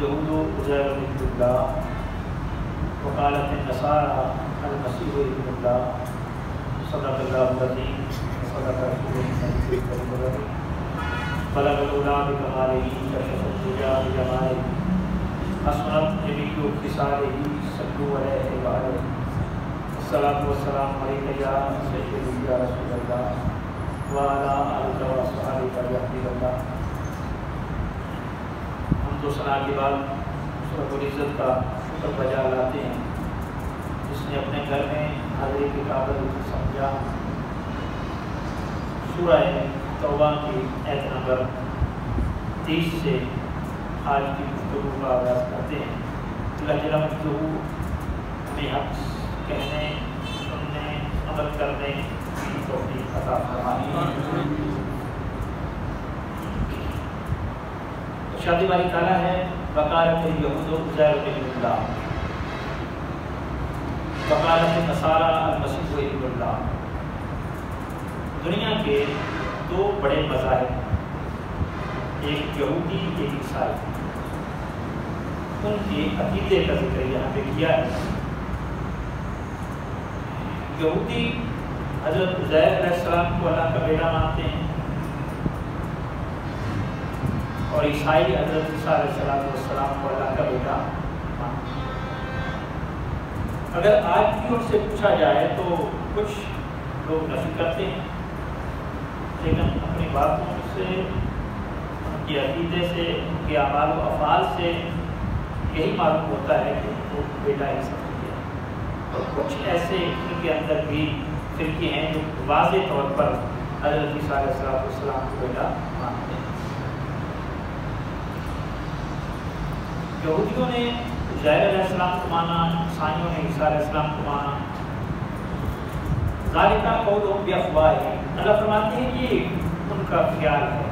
اليهود عزير ابن الله وقالت النصارى المسيح ابن الله صدق الله العظيم وصدق رسوله النبي الكريم بلغ العلا بكماله كشف الدجى بجماله حسنت جميع خصاله صلوا عليه وآله الصلاة والسلام عليك يا سيدي يا رسول الله وعلى آلك وصحبك يا حبيب الله. ہم تو ثنا کے بعد رب العزت کا شکر بجا لاتے ہیں جس نے اپنے گھر میں حاضری کی قابل سمجھا. سورہ توبہ کی آیت نمبر 30 سے آج کی گفتگو کا آغاز کرتے ہیں. اللہ جل مجدہ ہمیں حق کہنے سننے عمل کرنے کی توفیق عطا فرمائے. شادی والی تعالیٰ ہے وقالت الیہود عزیر ابن اللہ وقالت النصارى المسیح ابن اللہ. دنیا کے دو بڑے مذاہب ایک یہودی ایک عیسائی ان کے عقیدے کا ذکر یہاں پہ کیا ہے. یہودی حضرت عزیر علیہ السلام کو اللہ کا بیٹا مانتے ہیں اور عیسائی حضرت عیسیٰ علیہ السلام کو اللہ کا بیٹا مانتے ہیں. اگر آج بھی ان سے پوچھا جائے تو کچھ لوگ نفی کرتے ہیں لیکن اپنی باتوں سے ان کے عقیدے سے ان کے اعمال و افعال سے یہی معلوم ہوتا ہے کہ وہ بیٹا ہی سمجھتے ہیں. اور کچھ ایسے ان کے اندر بھی فرقے ہیں جو واضح طور پر حضرت عیسیٰ علیہ السلام کو بیٹا مانتے ہیں. یہودیوں نے عزیر علیہ السلام کو مانا, عیسائیوں نے عیسیٰ علیہ السلام کو مانا. ذالک قولہم بافواہہم, اللہ فرماتے ہیں کہ ان کا خیال ہے,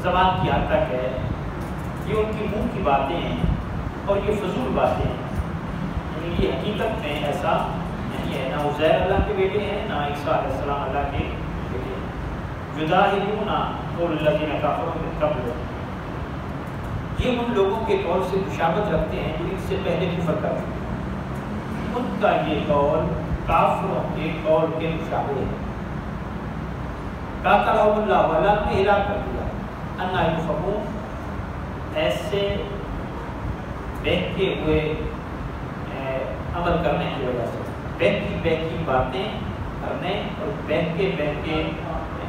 زبان کی حد تک ہے, یہ ان کی منہ کی باتیں ہیں اور یہ فضول باتیں ہیں. یعنی یہ حقیقت میں ایسا نہیں ہے. نہ عزیر اللہ کے بیٹے ہیں نہ عیسیٰ علیہ السلام اللہ کے بیٹے ہیں. یضاہرون قول الذین کفروا من قبل, یہ ان لوگوں کے قول سے مشابہت رکھتے ہیں جو ان سے پہلے کفر کرتے ہیں. ان کا یہ قول کافروں کے قول کے مشابہ ہے. قاتلہم اللہ, اللہ نے ہلاک کر دیا. انا یؤفکون, ایسے بہکے ہوئے عمل کرنے کی وجہ سے, بہکی باتیں کرنے اور بہکے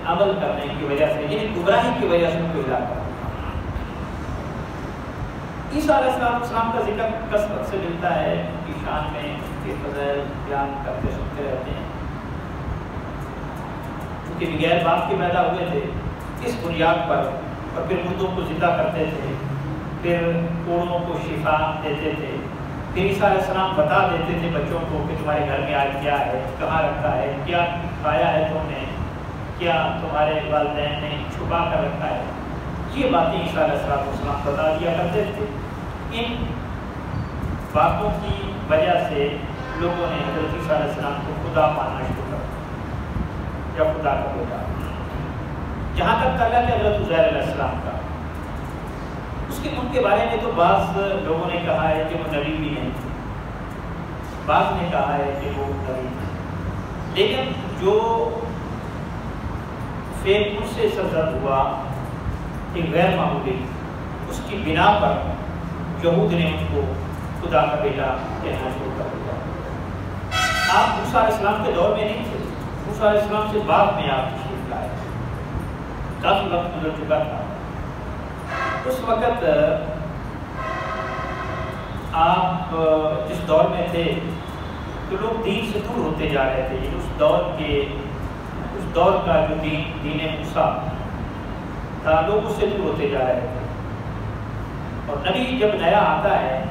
عمل کرنے کی وجہ سے, یعنی گمراہی کی وجہ سے ان کو ہلاک کر دیا. عیسیٰ علیہ السلام کا ذکر کثرت سے ملتا ہے, ان کی شان میں ان کے فضائل بیان کرتے سنتے رہتے ہیں. کیونکہ بغیر باپ کے پیدا ہوئے تھے, اس بنیاد پر, اور پھر مردوں کو زندہ کرتے تھے, پھر کوڑوں کو شفا دیتے تھے, پھر عیسیٰ علیہ السلام بتا دیتے تھے بچوں کو کہ تمہارے گھر میں آج کیا ہے, کہاں رکھا ہے, کیا کھایا ہے تم نے, کیا تمہارے والدین نے چھپا کر رکھا ہے. یہ باتیں عیسیٰ علیہ السلام بتا دیا کرتے تھے. ان باتوں کی وجہ سے لوگوں نے حضرت عیسیٰ علیہ السلام کو خدا ماننا شروع کر دیا یا خدا کا بیٹا. جہاں تک تعلق ہے حضرت عزیر علیہ السلام کا, اس کے ان کے بارے میں تو بعض لوگوں نے کہا ہے کہ وہ نبی بھی نہیں, بعض نے کہا ہے کہ وہ نبی تھے. لیکن جو فیک ان سے سرزد ہوا ایک غیر معمولی, اس کی بنا پر یہود نے ان کو خدا کا بیٹا کہنا شروع کر دیا. آپ موسیٰ علیہ السلام کے دور میں نہیں تھے, موسیٰ علیہ السلام سے بعد میں آپ تشریف لائے, کافی وقت گزر چکا تھا. اس وقت آپ جس دور میں تھے تو لوگ دین سے دور ہوتے جا رہے تھے. اس دور کا جو دین موسیٰ تھا, لوگ اس سے دور ہوتے جا رہے تھے. اور نبی جب نیا آتا ہے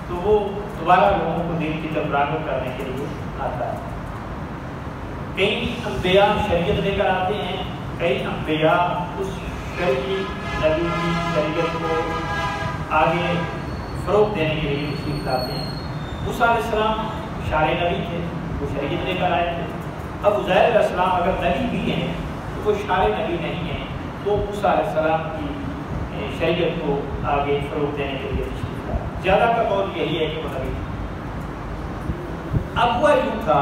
تو وہ دوبارہ لوگوں کو دین کی طرف راغب کرنے کے لیے آتا ہے. کئی انبیاء شریعت لے کر آتے ہیں, کئی انبیاء اس شرعی نبی کی شریعت کو آگے فروغ دینے کے لیے تشریف لاتے ہیں. موسیٰ علیہ السلام شارع نبی تھے, وہ شریعت لے کر آئے تھے. اب عزیر علیہ السلام اگر نبی بھی ہیں تو وہ شارع نبی نہیں ہیں, تو موسیٰ علیہ السلام کی شریعت کو آگے فروغ دینے کے لیے تشریف لایا۔ زیادہ کا قول یہی ہے کہ وہ نبی اب ہوا یوں تھا،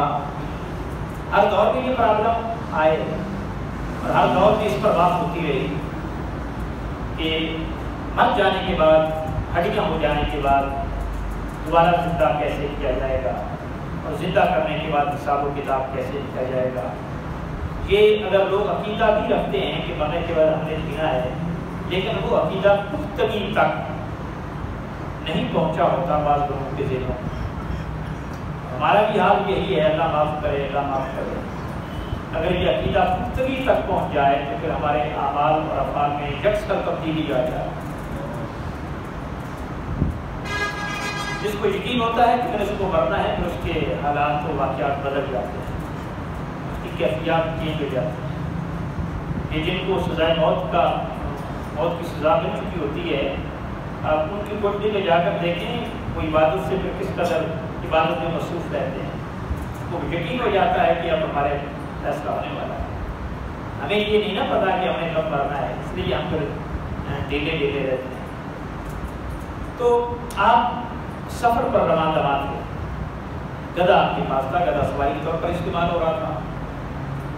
ہر دور میں یہ پرابلم آئے اور ہر دور میں اس پر بات ہوتی رہی کہ مر جانے کے بعد، ہڈیاں ہو جانے کے بعد دوبارہ زندہ کیسے کیا جائے گا، اور زندہ کرنے کے بعد حساب و کتاب کیسے لکھا جائے گا۔ یہ اگر لوگ عقیدہ بھی رکھتے ہیں کہ مرنے کے بعد ہم نے جینا ہے، لیکن وہ عقیدہ پختگی تک نہیں پہنچا ہوتا بعض لوگوں کے ذہنوں میں۔ ہمارا بھی حال یہی ہے، اللہ معاف کرے، اللہ معاف کرے۔ اگر یہ عقیدہ پختگی تک پہنچ جائے تو پھر ہمارے اعمال اور افعال میں یکسر تبدیلی آ جائے۔ جس کو یقین ہوتا ہے کہ اس کو مرنا ہے، پھر اس کے حالات و واقعات بدل جاتے ہیں، اس کی کیفیات چینج ہو جاتی ہیں۔ یہ جن کو سزائے موت کی سزا مل چکی ہوتی ہے، آپ ان کی کوٹری میں جا کر دیکھیں وہ عبادت سے پھر کس قدر عبادت میں مصروف رہتے ہیں۔ وہ یقین ہو جاتا ہے کہ اب ہمارے فیصلہ ہونے والا ہے۔ ہمیں یہ نہیں نا پتا کہ ہمیں کب مرنا ہے، اس لیے ہم پھر ڈیلے رہتے ہیں۔ تو آپ سفر پر روان تھے، گدھا آپ کے پاس تھا، گدھا سواری کے طور پر استعمال ہو رہا تھا،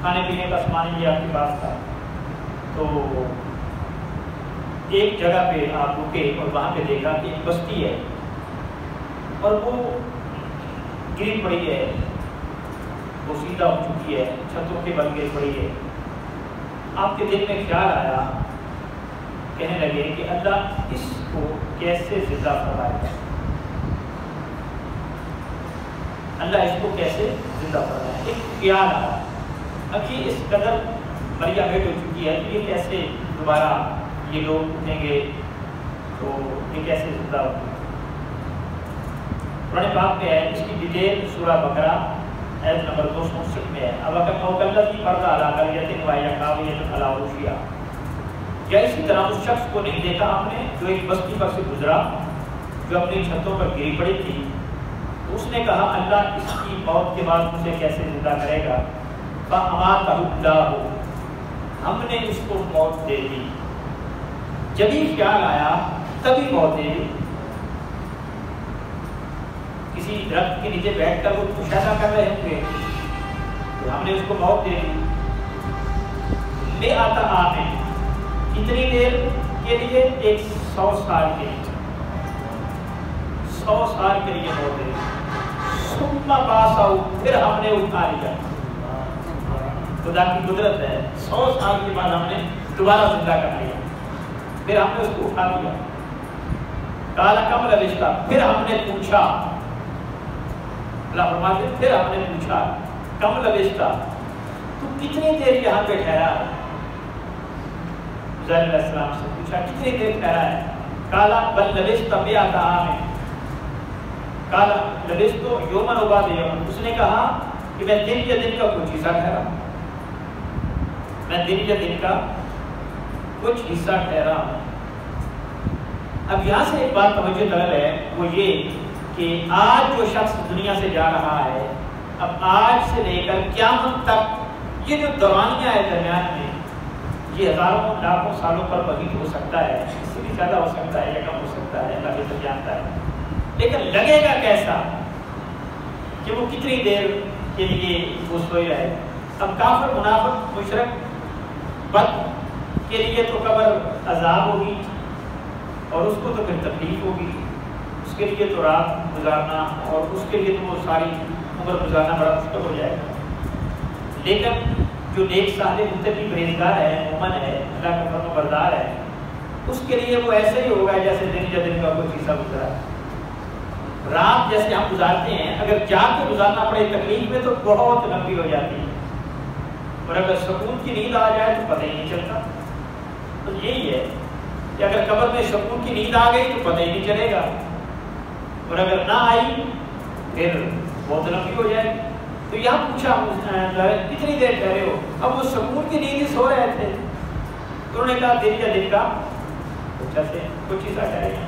کھانے پینے کا سامان بھی آپ کے پاس تھا۔ تو ایک جگہ پہ آپ رکے اور وہاں پہ دیکھا کہ ایک بستی ہے اور وہ گری پڑی ہے، وہ سیدھا ہو چکی ہے، چھتوں کے بل گر پڑی ہے۔ آپ کے دل میں خیال آیا، کہنے لگے کہ اللہ اس کو کیسے زندہ فرمائے گا، اللہ اس کو کیسے زندہ فرمائے۔ ایک خیال آیا، اب یہ اس قدر مریا بیٹ ہو چکی ہے کہ یہ کیسے دوبارہ یہ لوگ اٹھیں گے، تو یہ کیسے زندہ ہوگی۔ قرآن پاک میں ہے، اس کی ڈیٹیل سورہ بقرہ آیت نمبر 269 میں ہے۔ اب اگر موکلتی پردہ علاقہ یتن وایا قابلیت علاوشیا، یا اسی طرح اس شخص کو نہیں دیکھا ہم نے جو ایک بستی پر سے گزرا، جو اپنی چھتوں پر گری پڑی تھی، اس نے کہا اللہ اس کی موت کے بعد اسے کیسے زندہ کرے گا۔ فَأَمَاتَهُ اللَّهُ، ہم نے اس کو موت دے دی۔ جب ہی خیال آیا تبھی موت دے دی۔ کسی درخت کے نیچے بیٹھ کر وہ مشاہدہ کر رہے ہوں گے، تو ہم نے اس کو موت دے دی۔ میں آتا آنے کتنی دیر کے لیے، 100 سال کے لیے، 100 سال کے لیے موت دے دی۔ ثم باساؤ، پھر ہم نے اٹھا لیا۔ خدا کی قدرت ہے، 100 سال کے بعد ہم نے دوبارہ زندہ کر لیا، پھر ہم نے اس کو اٹھا لیا۔ کالا کم لبثت، پھر ہم نے پوچھا، اللہ فرماتے پھر ہم نے پوچھا کم لبثت، تو کتنی دیر یہاں پہ ٹھہرا ہے۔ عزیر علیہ السلام سے پوچھا کتنی دیر ٹھہرا ہے۔ کالا بل لبثت مئۃ عام، کالا لبثت یوما بعد یوم، اس نے کہا کہ میں دن یا دن کا کچھ حصہ ٹھہرا، میں دن یا دن کا کچھ حصہ ٹھہرا ہوں۔ اب یہاں سے ایک بات توجہ طلب ہے، وہ یہ کہ آج جو شخص دنیا سے جا رہا ہے، اب آج سے لے کر قیامت تک یہ جو دورانیہ ہے درمیان میں، یہ ہزاروں لاکھوں سالوں پر مزید ہو سکتا ہے، اس سے بھی زیادہ ہو سکتا ہے یا کم ہو سکتا ہے، اللہ بہتر جانتا ہے۔ لیکن لگے گا کیسا کہ وہ کتنی دیر کے لیے وہ سوئے رہے۔ اب کافر، منافق، مشرک، بد کے لیے تو قبر عذاب ہوگی اور اس کو تو پھر تکلیف ہوگی، اس کے لیے تو رات گزارنا اور اس کے لیے تو وہ ساری عمر گزارنا بڑا مشکل ہو جائے گا۔ لیکن جو نیک صالح متقی پرہیزگار ہے، مومن ہے، اللہ کا فرمان بردار ہے، اس کے لیے وہ ایسے ہی ہوگا جیسے دن یا دن کا کوئی حصہ گزرا ہے۔ رات جیسے ہم گزارتے ہیں، اگر جاگ کے گزارنا پڑے تکلیف میں تو بہت لمبی ہو جاتی ہے، اور اگر سکون کی نیند آ جائے تو پتہ ہی نہیں چلتا۔ تو یہی ہے کہ اگر قبر میں سکون کی نیند آ گئی تو پتہ ہی نہیں چلے گا، اور اگر نہ آئی پھر بہت لمبی ہو جائے گی۔ تو یہاں پوچھا کتنی دیر ٹھہرے ہو، اب وہ سکون کی نیند ہی سو رہے تھے، تو انہوں نے کہا دن یا دن کا کچھ حصہ ٹھہرے ہیں۔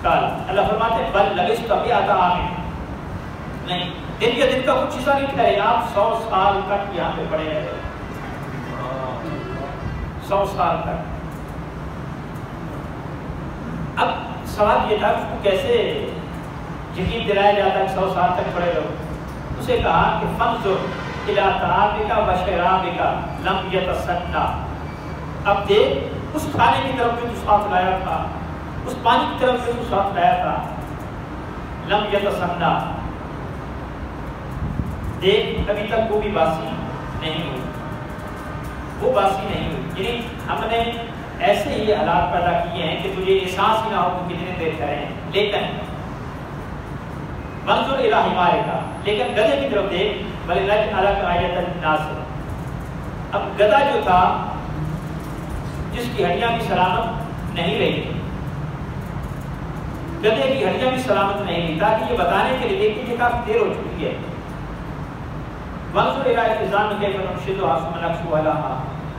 کال اللہ فرماتے بل لبثت مئۃ عام، نہیں دن یا دن کا کچھ حصہ نہیں ٹھہرے، آپ 100 سال تک یہاں پہ پڑے رہے، 100 سال تک۔ سوال یہ تھا اس کو کیسے یقین دلایا جاتا ہے 100 سال تک پڑے رہو. اسے کہا کہ فانظر الی طعامک و شرابک لم یتسنى. اب دیکھ اس کھانے کی طرف جو تو ساتھ لایا تھا, اس پانی کی طرف جو تو ساتھ لایا تھا, لم یتسنى, دیکھ ابھی تک وہ بھی باسی نہیں ہوئی, وہ باسی نہیں ہوئی. یعنی ہم نے ایسے ہی حالات پیدا کیے ہیں کہ تجھے احساس ہی نہ ہو کہ کتنے دیر کریں. لیکن منظور الہ حمارے کا, لیکن گدھے کی طرف دیکھ, بلے لج الگ آیت الناس. اب گدھا جو تھا جس کی ہڈیاں بھی سلامت نہیں رہی, گدھے کی ہڈیاں بھی سلامت نہیں رہی, تاکہ یہ بتانے کے لیے کہ یہ کافی دیر ہو چکی ہے. منظور الہ الزام کے فنشد حسم نقص والا,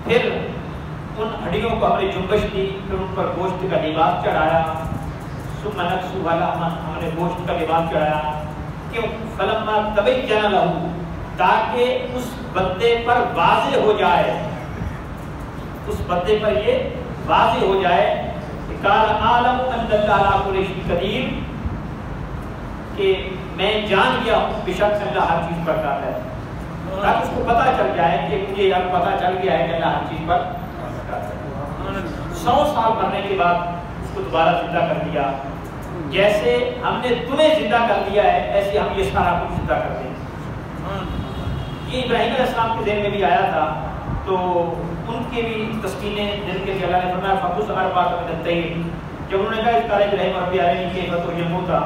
پھر ان ہڈیوں کو ہم نے جنبش دی, پھر ان پر گوشت کا لباس چڑھایا. ثم نقص والا, ہم نے گوشت کا لباس چڑھایا. کیوں؟ فلما تبین لہ, تاکہ اس بندے پر واضح ہو جائے, اس بندے پر یہ واضح ہو جائے کہ قال عالم ان اللہ علی کل شیء قدیر, کہ میں جان گیا ہوں بے شک اللہ ہر چیز پر قادر ہے. تاکہ اس کو پتہ چل جائے کہ مجھے اب پتہ چل گیا ہے کہ اللہ ہر چیز پر قادر ہے. 100 سال مرنے کے بعد اس کو دوبارہ زندہ کر دیا. جیسے ہم نے تمہیں زندہ کر دیا ہے ایسے ہم یہ سارا کچھ زندہ کر دیں. یہ ابراہیم علیہ السلام کے ذہن میں بھی آیا تھا, تو ان کے بھی تسکینیں دل کے لیے اللہ نے فرمایا فقص اربعۃ من الطیر. جب انہوں نے کہا اس قال ابراہیم ربی ارنی کیف تحیی الموتیٰ,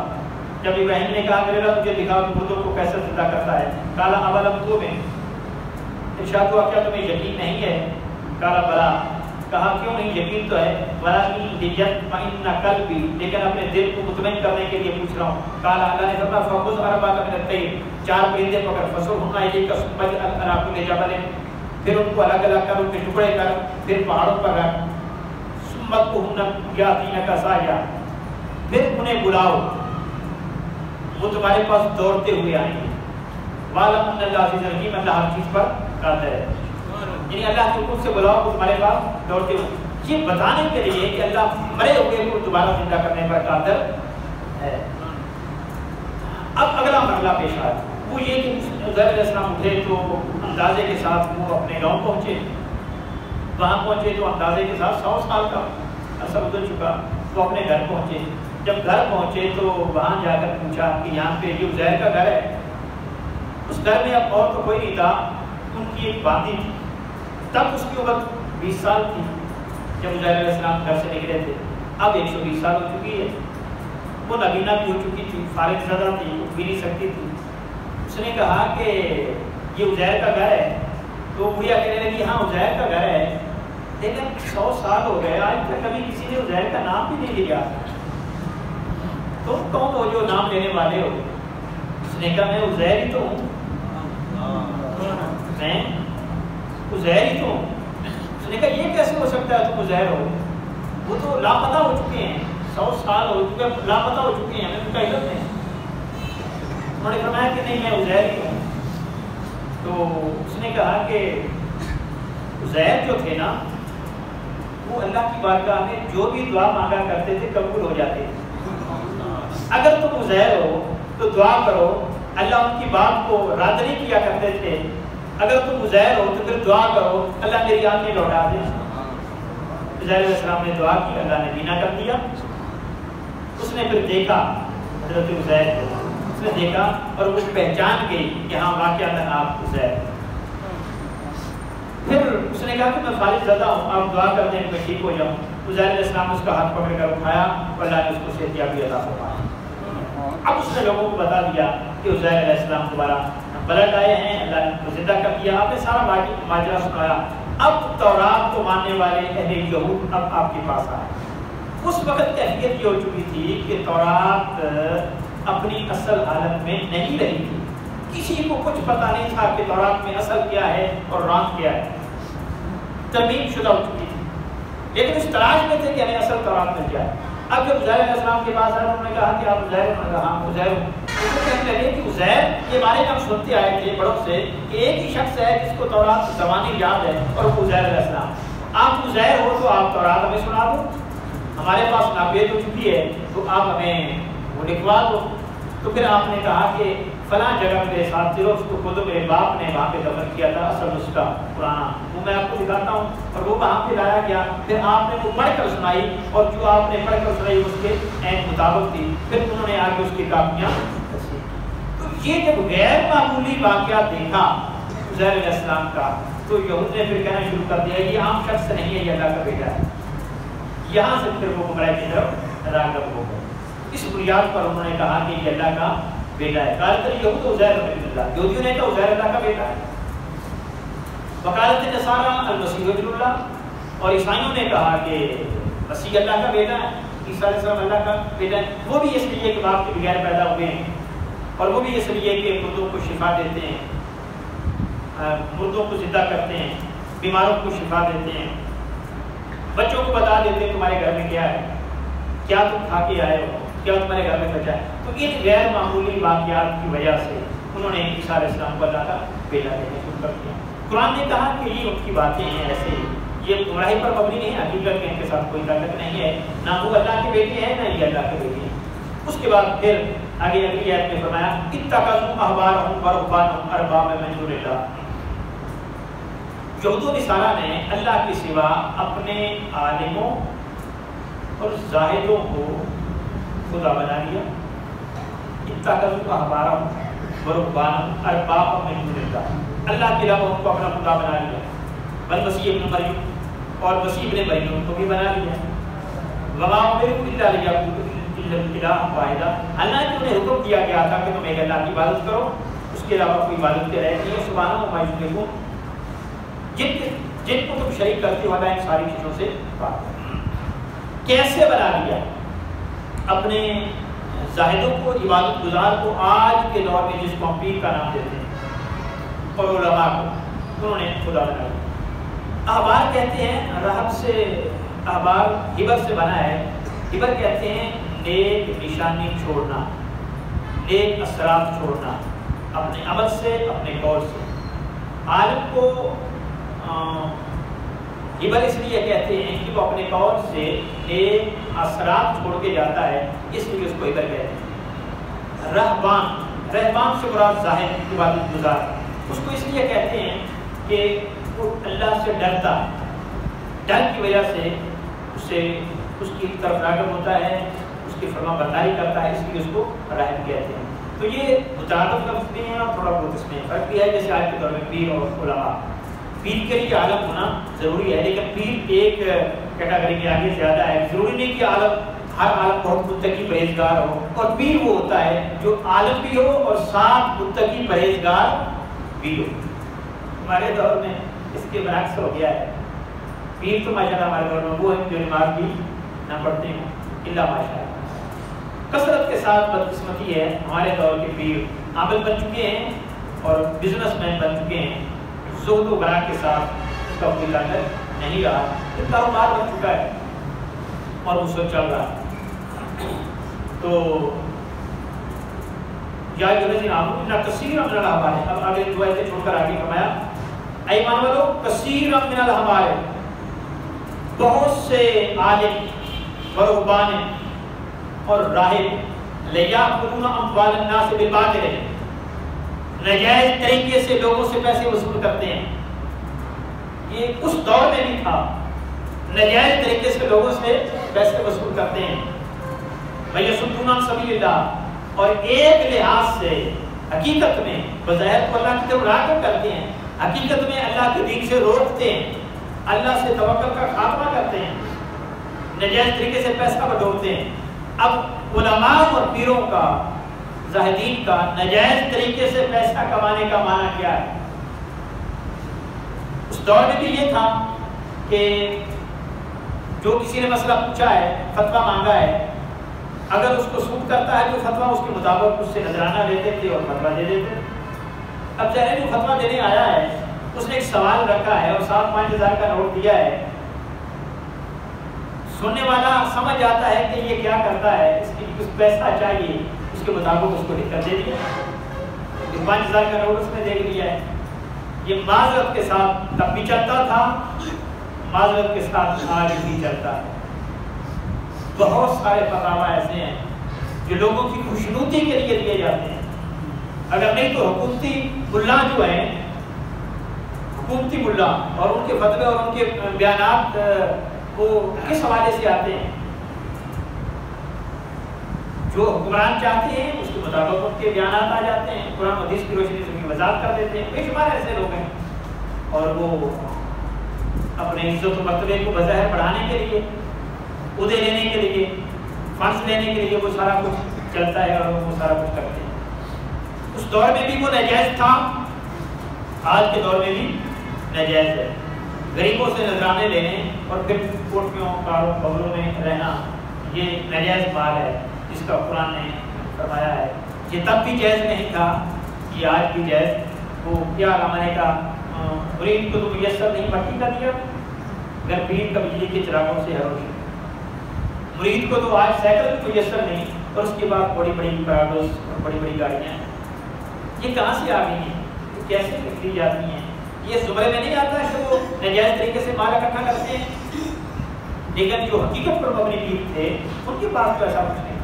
جب ابراہیم نے کہا میرے رب مجھے دکھاؤ کہ مردوں کو کیسے زندہ کرتا ہے. قال اولم تؤمن, ارشاد ہوا کیا تمہیں یقین نہیں ہے؟ قال بلی, کہا کیوں نہیں, یقین تو ہے. ولکن لیطمئن قلبی, لیکن اپنے دل کو مطمئن کرنے کے لیے پوچھ رہا ہوں. قال اللہ نے فرمایا فخذ اربعۃ من الطیر, 4 پرندے پکڑ, فصرهن الیک ثم اجعل علی کل جبل, پھر ان کو الگ الگ کر, ان کے ٹکڑے کر, پھر پہاڑوں پر رکھ. ثم ادعوهن یاتینک سعیا, پھر انہیں بلاؤ, وہ تمہارے پاس دوڑتے ہوئے آئیں گے. وَعْلَمْ أَنَّ اللَّهَ عَزِيزٌ حَكِيمٌ, اللہ ہر چیز پر قادر ہے. یعنی اللہ کے حکم سے بلاؤ وہ تمہارے پاس دوڑتے ہوئے, یہ بتانے کے لیے کہ اللہ مرے ہوئے کو دوبارہ زندہ کرنے پر قادر ہے. اب اگلا مرحلہ پیش آیا, وہ یہ کہ عزیر علیہ السلام اٹھے تو اندازے کے ساتھ وہ اپنے گاؤں پہنچے. وہاں پہنچے تو اندازے کے ساتھ 100 سال کا عرصہ گزر چکا. وہ اپنے گھر پہنچے. جب گھر پہنچے تو وہاں جا کر پوچھا کہ یہاں پہ یہ عزیر کا گھر ہے. اس گھر میں اب اور تو کوئی نہیں تھا, ان کی ایک باندھی تھی. تب اس کی عمر 20 سال تھی جب عزیر علیہ السلام گھر سے نکلے تھے. اب 120 سال ہو چکی ہے. وہ نبینہ بھی ہو چکی تھی, فارغ زدہ تھی, اٹھ بھی نہیں سکتی تھی. اس نے کہا کہ یہ عزیر کا گھر ہے. تو بڑھیا کہنے لگی ہاں عزیر کا گھر ہے, لیکن 100 سال ہو گئے آج تک کبھی کسی نے عزیر کا نام بھی نہیں لیا. تم کون ہو جو نام لینے والے ہو؟ اس نے کہا میں عزیر ہی تو ہوں, میں عزیر ہی تو ہوں. اس نے کہا یہ کیسے ہو سکتا ہے تم عزیر ہو؟ وہ تو لاپتہ ہو چکے ہیں, 100 سال ہو چکے, لاپتہ ہو چکے ہیں, ہمیں ان کا علم نہیں. انہوں نے فرمایا کہ نہیں میں عزیر ہی ہوں. تو اس نے کہا کہ عزیر جو تھے نا وہ اللہ کی بارگاہ میں جو بھی دعا مانگا کرتے تھے قبول ہو جاتے تھے. اگر تم عزیر ہو تو دعا کرو, اللہ ان کی بات کو رد نہیں کیا کرتے تھے. اگر تم عزیر ہو تو پھر دعا کرو اللہ میری آنکھیں لوٹا دے. عزیر علیہ السلام نے دعا کی, اللہ نے بینا کر دیا. اس نے پھر دیکھا حضرت عزیر کو, اس نے دیکھا اور وہ پہچان گئی کہ ہاں واقعہ آپ عزیر. پھر اس نے کہا کہ میں فارغ زدہ ہوں, آپ دعا کر دیں میں ٹھیک ہو جاؤں. عزیر علیہ السلام نے اس کا ہاتھ پکڑ کر اٹھایا اور اللہ نے اس کو صحت یابی عطا فرمایا. اب اس نے لوگوں کو بتا دیا کہ عزیر علیہ السلام دوبارہ پلٹ آئے ہیں, اللہ نے ان کو زندہ کر دیا. آپ نے سارا ماجرا سنایا. اب تورات کو ماننے والے اہل یہود اب آپ کے پاس آئے. اس وقت کیفیت یہ ہو چکی تھی کہ تورات اپنی اصل حالت میں نہیں رہی تھی. کسی کو کچھ پتہ نہیں تھا کہ تورات میں اصل کیا ہے اور رام کیا ہے. ترمیم شدہ ہو چکی تھی, لیکن اس تلاش میں تھے کہ ہمیں اصل تورات مل جائے. اب جب عزیر علیہ السلام کے پاس آئے انہوں نے کہا کہ آپ عزیر ہو؟ انہوں نے کہا ہاں عزیر ہوں. اس کو کہنے لگے کہ عزیر یہ بارے میں ہم سنتے آئے تھے بڑوں سے کہ ایک ہی شخص ہے جس کو تورات زبانی یاد ہے اور وہ عزیر علیہ السلام. آپ عزیر ہو تو آپ تورات ہمیں سنا دو. ہمارے پاس ناپید ہو چکی ہے تو آپ ہمیں وہ لکھوا دو. تو پھر آپ نے کہا کہ فلاں جگہ میرے ساتھ چلو, اس کو خود میرے باپ نے وہاں پہ دفن کیا تھا, اصل نسخہ پرانا وہ میں آپ کو دکھاتا ہوں. اور وہ وہاں پہ لایا گیا, پھر آپ نے وہ پڑھ کر سنائی, اور جو آپ نے پڑھ کر سنائی اس کے عین مطابق تھی. پھر انہوں نے آگے اس کی کاپیاں. تو یہ جب غیر معمولی واقعہ دیکھا عزیر علیہ السلام کا, تو یہود نے پھر کہنا شروع کر دیا یہ عام شخص نہیں ہے, یہ اللہ کا بیٹا ہے. یہاں سے پھر وہ گمراہی کی طرف راغب ہو گئے. اس بنیاد پر انہوں نے کہا کہ یہ اللہ کا بیٹا ہے. قالت یہود عزیر ابن اللہ, یہودیوں نے کہا عزیر اللہ کا بیٹا ہے. وقالت نصارى المسیح ابن اللہ, اور عیسائیوں نے کہا کہ مسیح اللہ کا بیٹا ہے, عیسیٰ علیہ السلام اللہ کا بیٹا ہے. وہ بھی اس لیے کہ باپ کے بغیر پیدا ہوئے ہیں, اور وہ بھی اس لیے کہ مردوں کو شفا دیتے ہیں, مردوں کو زندہ کرتے ہیں, بیماروں کو شفا دیتے ہیں, بچوں کو بتا دیتے ہیں تمہارے گھر میں کیا ہے, کیا تم کھا کے آئے ہو, کیا تمہارے گھر میں بچا ہے. تو ان غیر معمولی واقعات کی وجہ سے انہوں نے عیسیٰ علیہ السلام کو اللہ کا بیٹا کہنا شروع کر دیا. قرآن نے کہا کہ یہ ان کی باتیں ہیں, ایسے یہ گمراہی پر مبنی نہیں ہے, حقیقت کے ان کے ساتھ کوئی تعلق نہیں ہے, نہ وہ اللہ کے بیٹے ہیں نہ یہ اللہ کے بیٹے ہیں. اس کے بعد پھر آگے اگلی آیت میں فرمایا اتخذوا احبارهم ورهبانهم اربابا من دون اللہ. یہود و نصارہ نے اللہ کے سوا اپنے عالموں اور زاہدوں کو خدا بنا لیا. اتخذوا احبارهم ورهبانهم اربابا من دون اللہ, اللہ کے علاوہ ان کو اپنا خدا بنا لیا. والمسیح ابن مریم, اور مسیح ابن مریم کو بھی بنا لیا. وما امروا الا ليعبدوا الہ واحدہ, اللہ نے انہیں حکم دیا گیا تھا کہ تم ایک اللہ کی عبادت کرو, اس کے علاوہ کوئی عبادت کے رہے نہیں ہے. سبحانہ وما یشرکون, جن کو تم شریک کرتے ہو اللہ ان ساری چیزوں سے پاک. کیسے بنا لیا اپنے زاہدوں کو, عبادت گزار کو, آج کے دور میں جس کو ہم پیر کا نام دیتے ہیں, اور علماء کو, انہوں نے خدا بنا لیا. احبار کہتے ہیں, رہب سے احبار ہبر سے بنا ہے. ہبر کہتے ہیں نیک نشانی چھوڑنا, نیک اثرات چھوڑنا, اپنے عمل سے, اپنے قول سے. عالم کو ہبر اس لیے کہتے ہیں کہ وہ اپنے قول سے نیک اثرات چھوڑ کے جاتا ہے, اس لیے اس کو ہبر کہتے ہیں. رہبان, رہبان سے مراد زاہد, عبادت گزار, اس کو اس لیے کہتے ہیں کہ وہ اللہ سے ڈرتا ہے, ڈر کی وجہ سے اسے اس کی طرف راغب ہوتا ہے, اس کی فرما برداری کرتا ہے, اس لیے اس کو راہب کہتے ہیں. تو یہ متعدد لفظ بھی ہیں اور تھوڑا بہت اس میں فرق بھی ہے. جیسے آج کے دور میں پیر اور علماء, پیر کے لیے عالم ہونا ضروری ہے, لیکن پیر ایک کیٹیگری کے آگے زیادہ ہے. ضروری نہیں کہ ہر عالم بہت متقی پرہیزگار ہو, اور پیر وہ ہوتا ہے جو عالم بھی ہو اور ساتھ متقی پرہیزگار بھی ہو. ہمارے دور میں اس کے برعکس ہو گیا ہے. پیر تو ماشاء اللہ ہمارے دور میں وہ ہیں جو نماز بھی نہ پڑھتے ہیں, اللہ ماشاء اللہ. کثرت کے ساتھ بدقسمتی ہے, ہمارے دور کے پیر عامل بن چکے ہیں اور بزنس مین بن چکے ہیں. زہد و ورع کے ساتھ اس کا کوئی تعلق نہیں رہا, ایک کاروبار بن چکا ہے اور وہ سب چل رہا ہے. تو یا الذین آمنوا ان کثیرا من الاحبار, اب آگے دو ایسے چھوڑ کر آگے فرمایا اے ایمان والو کثیرا من الاحبار, بہت سے عالم ورہبان اور راہب لیأکلون اموال الناس بالباطل, ناجائز طریقے سے لوگوں سے پیسے وصول کرتے ہیں. یہ اس دور میں بھی تھا, ناجائز طریقے سے لوگوں سے پیسے وصول کرتے ہیں. وَيَصُدُّونَ عَن سَبِيلِ اللَّهِ, اور ایک لحاظ سے حقیقت میں بظاہر تو اللہ کی طرف راغب کرتے ہیں, حقیقت میں اللہ کے دین سے روکتے ہیں, اللہ سے توکل کا خاتمہ کرتے ہیں, ناجائز طریقے سے پیسہ بٹورتے ہیں. اب علماء اور پیروں کا, زاہدین کا ناجائز طریقے سے پیسہ کمانے کا معنی کیا ہے؟ اس دور میں بھی یہ تھا کہ جو کسی نے مسئلہ پوچھا ہے, فتویٰ مانگا ہے, اگر اس کو سوٹ کرتا ہے تو فتویٰ اس کے مطابق اس سے نذرانہ لیتے تھے اور فتویٰ دے دیتے. اب ظاہر جو فتویٰ دینے آیا ہے اس نے ایک سوال رکھا ہے اور 7-5 ہزار کا نوٹ دیا ہے. سننے والا سمجھ آتا ہے کہ یہ کیا کرتا ہے, اس کی کچھ پیسہ چاہیے, اس کے مطابق اس کو لکھ کر دے دیا. 5 ہزار کا نوٹ اس نے دیکھ لیا ہے. یہ معذرت کے ساتھ تب بھی چلتا تھا, معذرت کے ساتھ آج بھی چلتا ہے. بہت سارے فتاوی ایسے ہیں جو لوگوں کی خوشنودی کے لیے دیے جاتے ہیں، اگر نہیں تو حکومتی ملا جو ہیں، حکومتی ملا اور ان کے فتوے اور ان کے بیانات وہ کس حوالے سے آتے ہیں؟ جو حکمران چاہتے ہیں اس کے مطابق ان کے بیانات آ جاتے ہیں، قرآن حدیث کی روشنی سے ان کی وضاحت کر دیتے ہیں۔ بے شمار ایسے لوگ ہیں اور وہ اپنے عزت و مرتبے کو بظاہر بڑھانے کے لیے، عہدے لینے کے لیے، فنڈس لینے کے لیے وہ سارا کچھ چلتا ہے اور وہ سارا کچھ کرتے ہیں۔ اس دور میں بھی وہ ناجائز تھا، آج کے دور میں بھی ناجائز ہے۔ غریبوں سے نذرانے لینے اور پھر کوٹھیوں کاروں بنگلوں میں رہنا یہ ناجائز مال ہے جس کا قرآن نے فرمایا ہے۔ یہ تب بھی جائز نہیں تھا، یہ آج بھی جائز۔ وہ کیا رامانے کا مرید کو تو میسر نہیں مٹی کا دیا، اگر پیر کا بجلی کے چراغوں سے ہے روشن۔ مرید کو تو آج سائیکل بھی میسر نہیں، اور اس کے بعد بڑی بڑی پراڈوس اور بڑی بڑی گاڑیاں ہیں۔ یہ کہاں سے آ گئی ہیں؟ کیسے نکلی جاتی ہیں؟ یہ زمرے میں نہیں آتا ہے کہ وہ ناجائز طریقے سے مال اکٹھا کرتے ہیں، لیکن جو حقیقت پر مبنی پیر تھے ان کے پاس تو ایسا کچھ نہیں۔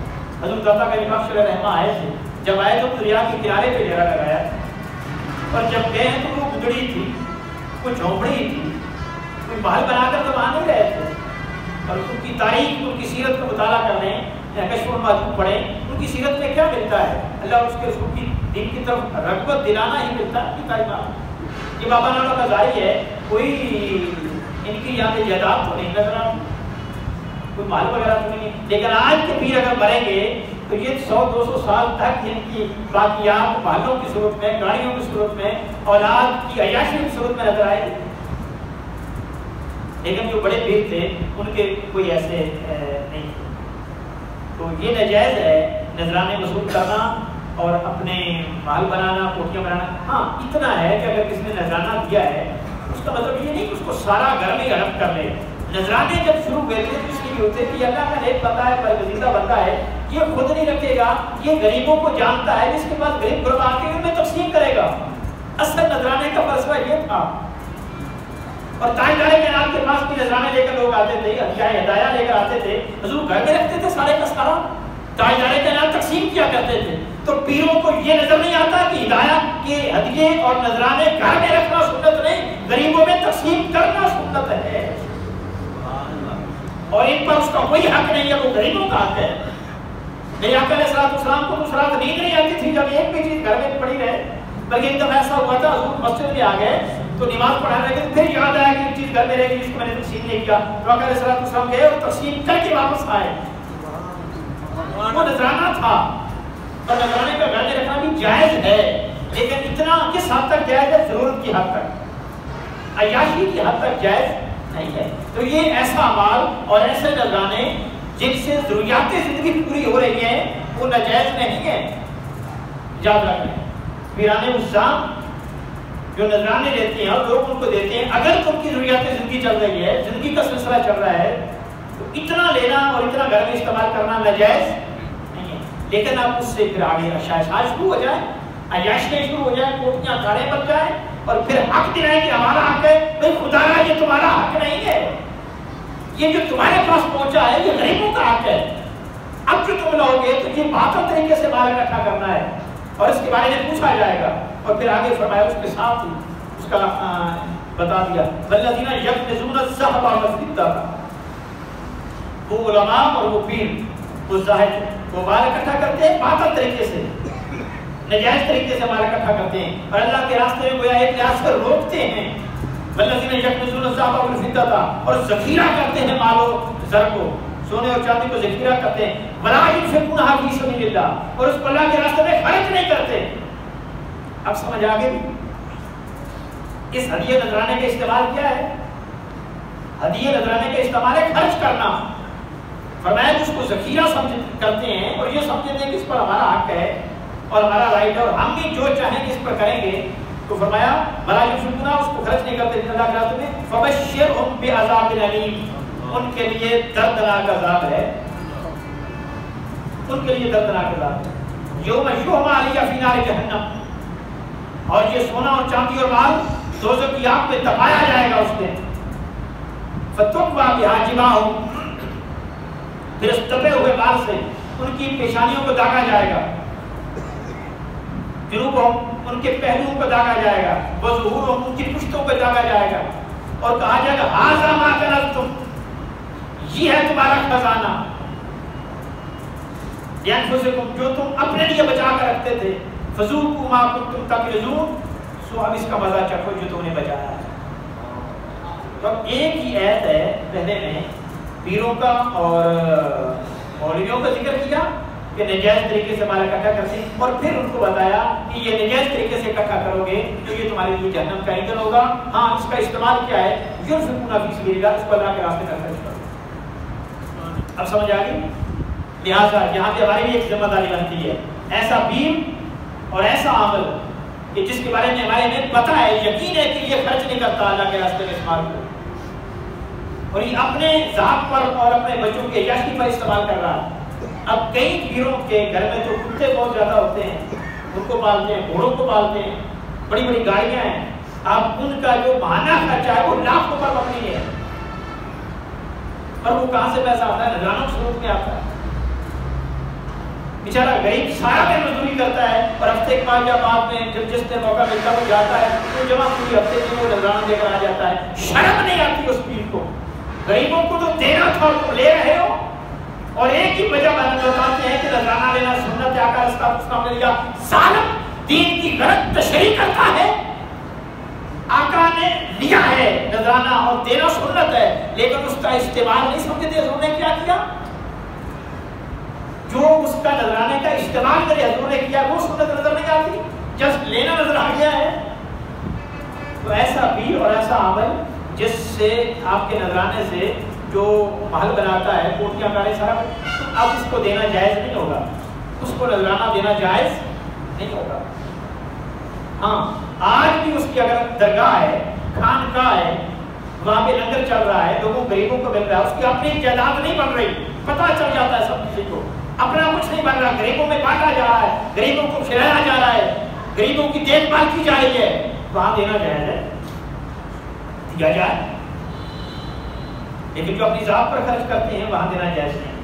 حضرت داتا کا امام شرح رحمہ آئے تھے، جب آئے تو دریا کے کنارے پہ ڈیرا لگایا، اور جب گئے تو وہ گدڑی تھی، کوئی جھونپڑی تھی، کوئی محل بنا کر تو وہاں نہیں رہے تھے۔ اور ان کی تاریخ، ان کی سیرت کا مطالعہ کر لیں، کشف المعدوم پڑھیں، ان کی سیرت میں کیا ملتا ہے؟ اللہ اور اس کے رسول کی دین کی طرف رغبت دلانا ہی ملتا ہے۔ ان کی تعلیمات یہ بابا نانا کا ظاہر ہے، کوئی ان کی یہاں پہ جائیداد تو نہیں نظر آ، کوئی مال وغیرہ تو نہیں، لیکن آج کے پیر اگر مریں گے تو یہ 100-200 سال تک ان کی باقیات محلوں کی صورت میں، گاڑیوں کی صورت میں، اولاد کی عیاشی کی صورت میں نظر آئے گی۔ لیکن جو بڑے پیر تھے ان کے کوئی ایسے نہیں تھے۔ تو یہ ناجائز ہے نذرانے وصول کرنا اور اپنے مال بنانا، کوٹیاں بنانا۔ ہاں اتنا ہے کہ اگر کسی نے نذرانہ دیا ہے اس کا مطلب یہ نہیں کہ اس کو سارا گھر میں ہڑپ کر لے۔ نذرانے جب شروع ہوئے تھے تو اس لیے ہوتے کہ اللہ کا نیک بندہ ہے، برگزیدہ بندہ ہے، یہ خود نہیں رکھے گا، یہ غریبوں کو جانتا ہے، جس کے پاس غریب غربا کے ان میں تقسیم کرے گا۔ اصل نذرانے کا فلسفہ یہ تھا۔ اور تاجدار کائنات کے پاس بھی نذرانے لے کر لوگ آتے تھے، ہدایہ لے کر آتے تھے، حضور گھر میں رکھتے تھے سارے کا سارا، تاجدار کائنات تقسیم کیا کرتے تھے۔ تو پیروں کو یہ نظر نہیں آتا کہ ہدایت کے ہدیے اور نذرانے گھر میں رکھنا سنت نہیں، غریبوں میں تقسیم کرنا سنت ہے، اور ان پر اس کا کوئی حق نہیں ہے، وہ غریبوں کا حق ہے۔ میرے آقا علیہ السلام کو تو رات نیند نہیں آتی تھی جب ایک بھی چیز گھر میں پڑی رہے، بلکہ ایک دفعہ ایسا ہوا تھا حضور مسجد میں آ گئے تو نماز پڑھا رہے تھے، پھر یاد آیا کہ ایک چیز گھر میں رہ گئی جس کو میں نے تقسیم نہیں کیا، تو آقا علیہ السلام گئے اور تقسیم کر کے واپس آئے۔ وہ نذرانہ تھا، اور نذرانے کا گھر میں رکھنا بھی جائز ہے، لیکن اتنا کس حد تک جائز ہے؟ ضرورت کی حد تک، عیاشی کی حد تک جائز نہیں ہے۔ تو یہ ایسا مال اور ایسے نذرانے جن سے ضروریات زندگی پوری ہو رہی ہیں وہ ناجائز نہیں ہے، یاد رکھ لیں۔ پیران عزام جو نذرانے دیتے ہیں اور لوگ ان کو دیتے ہیں، اگر تم کی ضروریات زندگی چل رہی ہے، زندگی کا سلسلہ چل رہا ہے، تو اتنا لینا اور اتنا گھر میں استعمال کرنا ناجائز نہیں ہے۔ لیکن آپ اس سے پھر آگے اشاعت شروع ہو جائے، عیاشیاں شروع ہو جائیں، کوٹیاں کاریں بن جائیں، اور پھر حق دلائیں کہ ہمارا حق ہے، بھائی خدا را یہ تمہارا حق نہیں ہے، یہ جو تمہارے پاس پہنچا ہے یہ غریبوں کا حق ہے۔ اب جو تم لاؤ گے تو یہ باطل طریقے سے مال اکٹھا کرنا ہے، اور اس کے بارے میں پوچھا جائے گا۔ اور پھر آگے فرمایا اس کے ساتھ ہی اس کا بتا دیا، والذین یکنزون الذھب والفضة، وہ علماء اور وہ پیر، وہ زاہد، وہ مال اکٹھا کرتے ہیں باطل طریقے سے، ناجائز طریقے سے مال اکٹھا کرتے ہیں، اور اللہ کے راستے میں گویا ایک لحاظ سے روکتے ہیں۔ والذین یکنزون الذھب والفضة، اور ذخیرہ کرتے ہیں مال و زر کو، سونے اور چاندی کو ذخیرہ کرتے ہیں، ولا ينفقونها فی سبیل اللہ، اور اس کو اللہ کے راستے میں خرچ نہیں کرتے۔ اب سمجھ آگے اس ہدیہ نذرانے کا استعمال کیا ہے؟ ہدیہ نذرانے کا استعمال ہے خرچ کرنا۔ فرمایا کہ اس کو ذخیرہ کرتے ہیں اور یہ سمجھتے ہیں کہ اس پر ہمارا حق ہے اور ہمارا رائٹ ہے، اور ہم بھی جو چاہیں اس پر کریں گے۔ تو فرمایا ولا ينفقونها، اس کو خرچ نہیں کرتے اللہ کے راستے میں، فبشرهم بعذاب الیم، ان کے لیے دردناک عذاب ہے، ان کے لیے دردناک عذاب ہے۔ یوم یحمى علیہ فی نار جہنم، اور یہ سونا اور چاندی اور مال دوزخ کی آگ میں تپایا جائے گا اس دن، فتقوی بها جباہہم، پھر اس دبے ہوئے بال سے ان کی پیشانیوں کو داغا جائے گا، جنوبہم ان کے پہلوؤں کو داغا جائے گا، وظہورہم ان کی پشتوں کو داغا جائے گا، اور کہا جائے گا ھذا ما کنزتم، یہ ہے تمہارا خزانہ، لأنفسکم جو تم اپنے لیے بچا کر رکھتے تھے، فذوقوا ما کنتم تکنزون، سو اب اس کا مزہ چکھو جو تم نے بچایا ہے۔ تو ایک ہی آیت ہے پہلے میں پیروں کا اور مولویوں کا ذکر کیا کہ نجائز طریقے سے مال اکٹھا کرتے ہیں، اور پھر ان کو بتایا کہ یہ نجائز طریقے سے اکٹھا کرو گے تو یہ تمہارے لیے جہنم کا ایندھن ہوگا۔ ہاں اس کا استعمال کیا ہے؟ ينفقون فی سبیل اللہ، اس کو اللہ کے راستے میں خرچ کرو۔ اب سمجھ آ گئی؟ لہٰذا یہاں پہ ہماری بھی ایک ذمہ داری بنتی ہے، ایسا بیم اور ایسا عمل کہ جس کے بارے میں ہمارے میں پتہ ہے، یقین ہے کہ یہ خرچ نہیں کرتا اللہ کے راستے میں استعمال کو، اور یہ اپنے ذات پر اور اپنے بچوں کے یاشی پر استعمال کر رہا ہے۔ اب کئی پیروں کے گھر میں تو کتے بہت زیادہ ہوتے ہیں، ان کو پالتے ہیں، گھوڑوں کو پالتے ہیں، بڑی بڑی گاڑیاں ہیں، اب ان کا جو ماہانہ خرچہ ہے وہ لاکھوں پر مبنی ہے، اور وہ کہاں سے پیسہ آتا ہے؟ نذرانوں کے صورت میں آتا ہے۔ بیچارہ غریب سارا دن مزدوری کرتا ہے، اور ہفتے کے بعد یا بعد میں جب جس دن موقع ملتا ہے وہ جاتا ہے، تو جمع پوری ہفتے کی وہ نذرانہ دے کر آ جاتا ہے۔ شرم نہیں آتی اس پیر کو، غریبوں کو تو دینا تھا اور تم لے رہے ہو، اور ایک ہی وجہ بتاتے ہیں کہ نذرانہ لینا سنت ہے، آقا رسول اللہ نے لیا۔ ظالم دین کی غلط تشریح کرتا ہے، آقا نے لیا ہے نذرانہ اور دینا سنت ہے، لیکن اس کا استعمال نہیں سمجھتے حضور نے کیا کیا؟ جو اس کا نذرانے کا استعمال کرے حضور نے کیا وہ سنت نظر نہیں آتی، جس لینا نظر آ گیا ہے۔ تو ایسا بھی اور ایسا عمل جس سے آپ کے نذرانے سے جو محل بناتا ہے، کوٹیاں کارے سارا، اب اس کو دینا جائز نہیں ہوگا، اس کو نذرانہ دینا جائز نہیں ہوگا۔ ہاں آج بھی اس کی اگر درگاہ ہے، خانقاہ ہے، وہاں پہ لنگر چل رہا ہے، لوگوں غریبوں کو مل رہا ہے، اس کی اپنی جائیداد نہیں بن رہی، پتہ چل جاتا ہے سب کسی کو، اپنا کچھ نہیں بن رہا، غریبوں میں بانٹا جا رہا ہے، غریبوں کو کھلایا جا رہا ہے، غریبوں کی دیکھ بھال کی جا رہی ہے، وہاں دینا جائز ہے، دیا جائے، لیکن جو اپنی ذات پر خرچ کرتے ہیں وہاں دینا جائز نہیں۔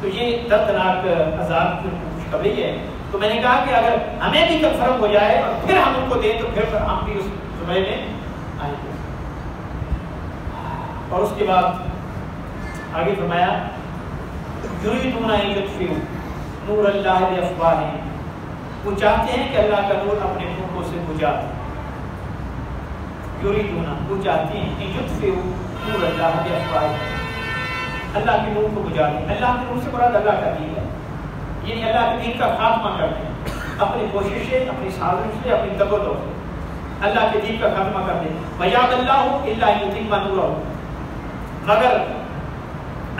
تو یہ دردناک عذاب کی خوشخبری ہے۔ تو میں نے کہا کہ اگر ہمیں بھی کنفرم ہو جائے اور پھر ہم ان کو دیں تو پھر ہم بھی اس زمرے میں آئیں گے۔ اور اس کے بعد آگے فرمایا یریدون ان یطفئوا نور اللہ بافواہہم، وہ چاہتے ہیں کہ اللہ کا نور اپنے منہوں سے بجھا دے۔ یریدون، وہ چاہتے ہیں ان یطفئوا نور اللہ بافواہہم، اللہ کے نور کو بجھا دیں۔ اللہ کے نور سے مراد اللہ کا دین ہے، یعنی اللہ کے دین کا خاتمہ کر دیں، اپنی کوشش سے، اپنی سازش سے، اپنی دب و دو سے اللہ کے دین کا خاتمہ کر دیں۔ وَيَأْبَى اللَّهُ إِلَّا أَن يُتِمَّ نُورَهُ، مگر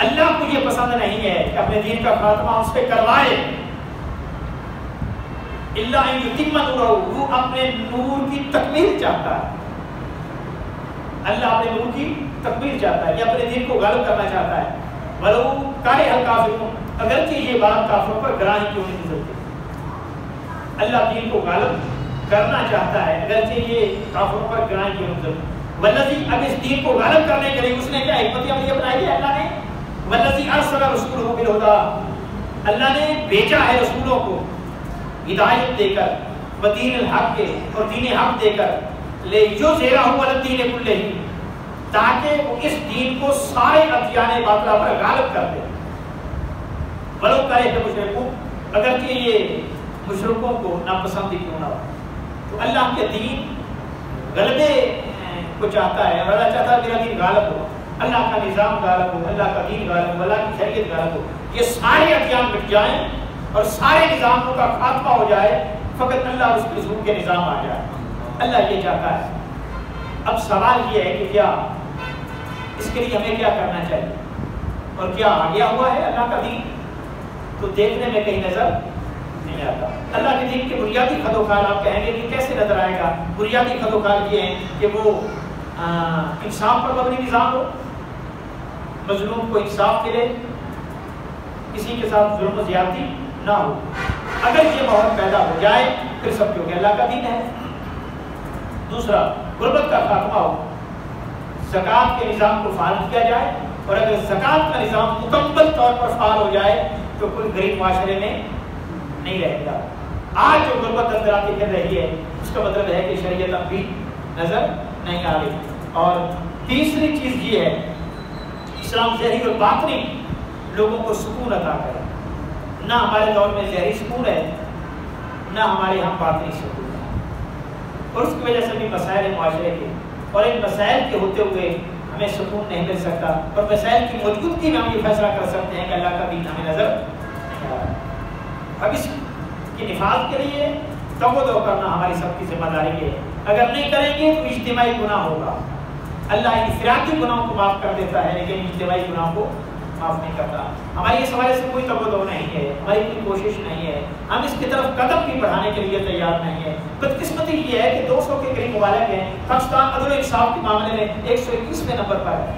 اللہ کو یہ پسند نہیں ہے کہ اپنے دین کا خاتمہ اس پہ کروائے۔ إِلَّا أَن يُتِمَّ نُورَهُ، وہ اپنے نور کی تکمیل چاہتا ہے، اللہ اپنے نور کی تکمیل چاہتا ہے، یہ اپنے دین کو غالب کرنا چاہتا ہے۔ وَلَوْ كَرِهَ الْكَافِرُونَ، اگرچہ یہ بات کافروں پر گراں کیوں نہیں گزرتی، اللہ دین کو غالب کرنا چاہتا ہے اگرچہ یہ کافروں پر گراں کیوں نہیں گزرتی۔ والذی، اب اس دین کو غالب کرنے کے لیے اس نے کیا حکمت عملی اپنائی ہے اللہ نے؟ والذی ارسل رسولہ بالہدی، اللہ نے بھیجا ہے رسولوں کو ہدایت دے کر، ودین الحق کے، اور دین حق دے کر، لیظہرہ علی الدین کلہ، تاکہ وہ اس دین کو سارے ادیان باطلہ پر غالب کر دے۔ ولو کرہ المشرکون، اگرچہ یہ مشرکوں کو ناپسند کیوں نہ ہو، تو اللہ کے دین غلبے کو چاہتا ہے، اور اللہ چاہتا ہے میرا دین غالب ہو، اللہ کا نظام غالب ہو، اللہ کا دین غالب ہو، اللہ کی شریعت غالب ہو، یہ سارے ادیان مٹ جائیں اور سارے نظاموں کا خاتمہ ہو جائے، فقط اللہ اس کے ظلم کے نظام آ جائے، اللہ یہ چاہتا ہے۔ اب سوال یہ ہے کہ کیا اس کے لیے ہمیں کیا کرنا چاہیے، اور کیا آ گیا ہوا ہے اللہ کا دین؟ تو دیکھنے میں کہیں نظر نہیں آتا۔ اللہ کے دین کے بنیادی خد و خال آپ کہیں گے کہ کیسے نظر آئے گا؟ بنیادی خد و خال یہ ہے کہ وہ انصاف پر مبنی نظام ہو، مظلوم کو انصاف ملے، کسی کے ساتھ ظلم و زیادتی نہ ہو۔ اگر یہ ماحول پیدا ہو جائے پھر سب کیونکہ اللہ کا دین ہے۔ دوسرا، غربت کا خاتمہ ہو، زکوٰۃ کے نظام کو فعال کیا جائے، اور اگر زکوٰۃ کا نظام مکمل طور پر فعال ہو جائے تو کوئی غریب معاشرے میں نہیں رہے گا. آج جو غربت اندر آتی پھر رہی ہے اس کا مطلب ہے کہ شریعت اب بھی نظر نہیں آ رہی. اور تیسری چیز یہ ہے اسلام ظاہری اور باطنی لوگوں کو سکون عطا کرے. نہ ہمارے دور میں ظاہری سکون ہے نہ ہمارے یہاں باطنی سکون ہے, اور اس کی وجہ سے بھی مسائل معاشرے کے, اور ان مسائل کے ہوتے ہوئے ہمیں سکون نہیں مل سکتا, اور مسائل کی موجودگی میں ہم یہ فیصلہ کر سکتے ہیں کہ اللہ کا دین ہمیں نظر نہیں آ رہا. اب اس کے نفاذ کے لیے توبہ کرنا ہماری سب کی ذمہ داری ہے. اگر نہیں کریں گے تو اجتماعی گناہ ہوگا. اللہ انفرادی گناہوں کو معاف کر دیتا ہے لیکن اجتماعی گناہوں کو معاف نہیں کرتا. ہماری اس حوالے سے کوئی توبہ نہیں ہے, ہماری کوئی کوشش نہیں ہے, ہم اس کی طرف قدم بھی بڑھانے کے لیے تیار نہیں ہے. بدقسمتی یہ ہے کہ 200 کے قریب ممالک ہیں. پاکستان عدل و انصاف کے معاملے میں 121ویں نمبر پر ہے,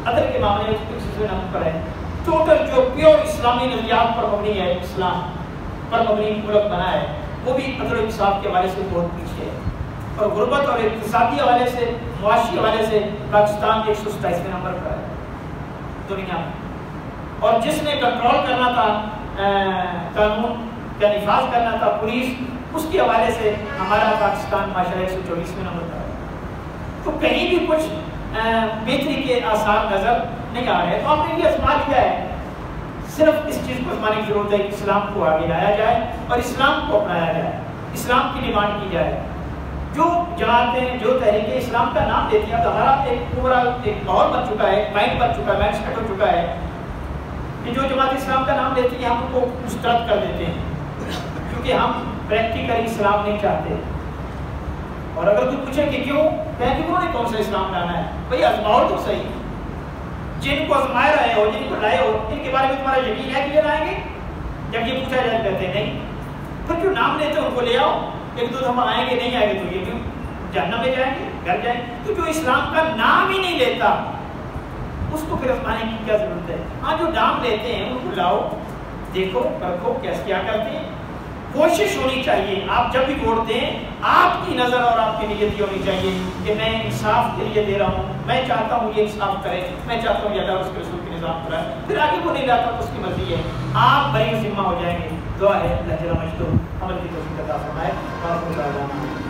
عدل کے معاملے میں 121ویں نمبر پر ہے. ٹوٹل جو پیور اسلامی نظریات پر مبنی ہے, اسلام پر مبنی ملک بنا ہے, وہ بھی عدل و انصاف کے حوالے سے بہت پیچھے ہے. اور غربت اور اقتصادی حوالے سے, معاشی حوالے سے پاکستان 127ویں نمبر پر ہے دنیا میں. اور جس نے کنٹرول کرنا تھا, قانون کا نفاذ کرنا تھا, پولیس, اس کے حوالے سے ہمارا پاکستان معاشرہ 124ویں نمبر پر ہے. تو کہیں بھی کچھ بہتری کے آثار نظر نہیں آ رہے. تو آپ نے یہ آزما لیا ہے, صرف اس چیز کو آزمانے کی ضرورت ہے کہ اسلام کو آگے لایا جائے اور اسلام کو اپنایا جائے, اسلام کی ڈیمانڈ کی جائے. جو جماعتیں, جو تحریکیں اسلام کا نام دیتی ہیں, تو ہمارا ایک پورا ایک ماحول بن چکا ہے, مائنڈ بن چکا ہے, مائنڈ سیٹ ہو چکا ہے کہ جو جماعت اسلام کا نام لیتی ہے ہم ان کو مسترد کر دیتے ہیں, کیونکہ ہم پریکٹیکلی اسلام نہیں چاہتے. اور اگر کوئی پوچھے کہ کیوں, کہیں کہ انہوں نے کون سا اسلام لانا ہے, بھائی آزماؤ تو صحیح. جن کو آزمائے رہے ہو, جن کو لائے ہو, ان کے بارے میں تمہارا یقین ہے کہ یہ لائیں گے؟ جب یہ پوچھا جائے کہتے ہیں نہیں. پھر جو نام لیتے ہیں ان کو لے آؤ, ایک دو ہم آئیں گے, نہیں آئیں گے تو یہ بھی جہنم میں جائیں گے, گھر جائیں گے. تو جو اسلام کا نام ہی نہیں لیتا اس کو پھر آزمانے کی کیا ضرورت ہے؟ ہاں جو نام لیتے ہیں ان کو لاؤ, دیکھو پرکھو کیسے کیا کرتے ہیں. کوشش ہونی چاہیے, آپ جب بھی ووٹ دیں آپ کی نظر اور آپ کی نیت ہونی چاہیے کہ میں انصاف کے لیے دے رہا ہوں, میں چاہتا ہوں یہ انصاف کرے, میں چاہتا ہوں یہ اللہ اس کے رسول کے نظام پر ہے. پھر آگے وہ نہیں لاتا تو اس کی مرضی ہے, آپ بری ذمہ ہو جائیں گے. دعا ہے اللہ جل مجدہ عمل کی توفیق عطا فرمائے.